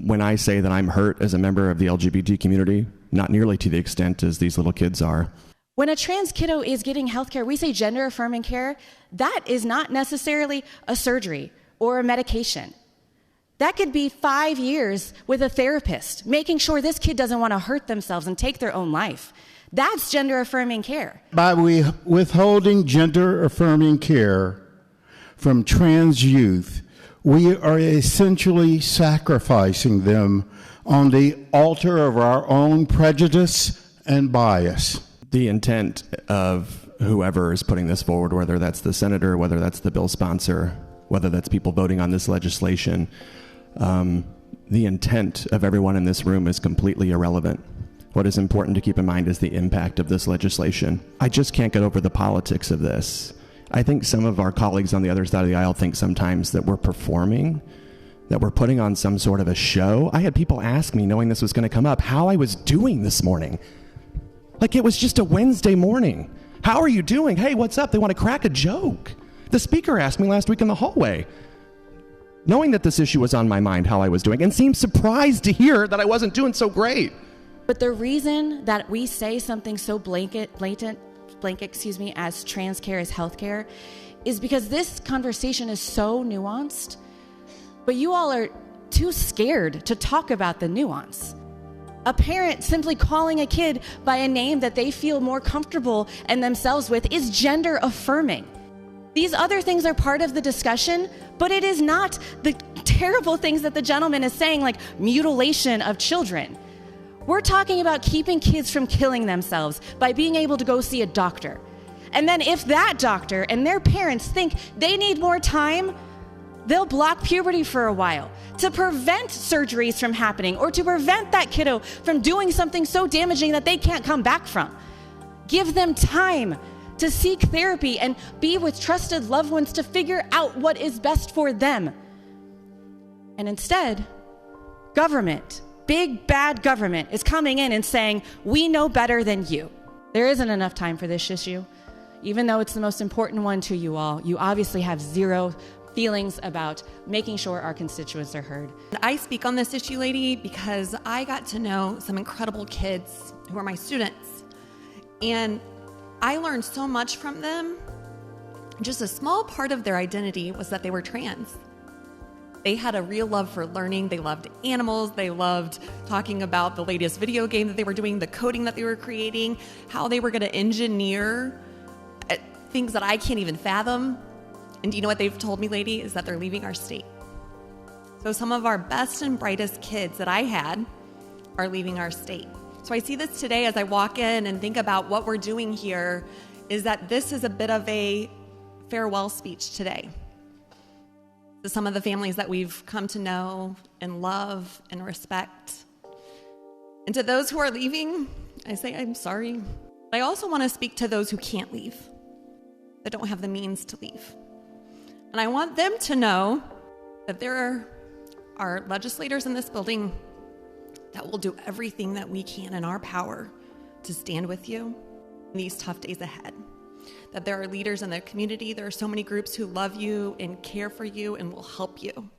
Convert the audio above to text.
when I say that I'm hurt as a member of the LGBT community, not nearly to the extent as these little kids are. When a trans kiddo is getting healthcare, we say gender-affirming care. That is not necessarily a surgery or a medication. That could be 5 years with a therapist, making sure this kid doesn't want to hurt themselves and take their own life. That's gender-affirming care. By withholding gender-affirming care from trans youth, we are essentially sacrificing them on the altar of our own prejudice and bias. The intent of whoever is putting this forward, whether that's the senator, whether that's the bill sponsor, whether that's people voting on this legislation, the intent of everyone in this room is completely irrelevant. What is important to keep in mind is the impact of this legislation. I just can't get over the politics of this. I think some of our colleagues on the other side of the aisle think sometimes that we're performing, that we're putting on some sort of a show. I had people ask me, knowing this was going to come up, how I was doing this morning. Like it was just a Wednesday morning. How are you doing? Hey, what's up? They want to crack a joke. The speaker asked me last week in the hallway, knowing that this issue was on my mind, how I was doing, and seemed surprised to hear that I wasn't doing so great. But the reason that we say something so blanket, as trans care is healthcare, is because this conversation is so nuanced, but you all are too scared to talk about the nuance. A parent simply calling a kid by a name that they feel more comfortable and themselves with is gender affirming. These other things are part of the discussion, but it is not the terrible things that the gentleman is saying, like mutilation of children. We're talking about keeping kids from killing themselves by being able to go see a doctor. And then if that doctor and their parents think they need more time, they'll block puberty for a while to prevent surgeries from happening or to prevent that kiddo from doing something so damaging that they can't come back from. Give them time to seek therapy and be with trusted loved ones to figure out what is best for them. And instead, government, big bad government, is coming in and saying, we know better than you. There isn't enough time for this issue. Even though it's the most important one to you all, you obviously have zero feelings about making sure our constituents are heard. I speak on this issue, lady, because I got to know some incredible kids who are my students. And I learned so much from them. Just a small part of their identity was that they were trans. They had a real love for learning. They loved animals. They loved talking about the latest video game that they were doing, the coding that they were creating, how they were going to engineer things that I can't even fathom. And do you know what they've told me, lady, is that they're leaving our state. So some of our best and brightest kids that I had are leaving our state. So I see this today as I walk in and think about what we're doing here, is that this is a bit of a farewell speech today to some of the families that we've come to know and love and respect. And to those who are leaving, I say, I'm sorry. But I also want to speak to those who can't leave, that don't have the means to leave. And I want them to know that there are legislators in this building that will do everything that we can in our power to stand with you in these tough days ahead. That there are leaders in the community, there are so many groups who love you and care for you and will help you.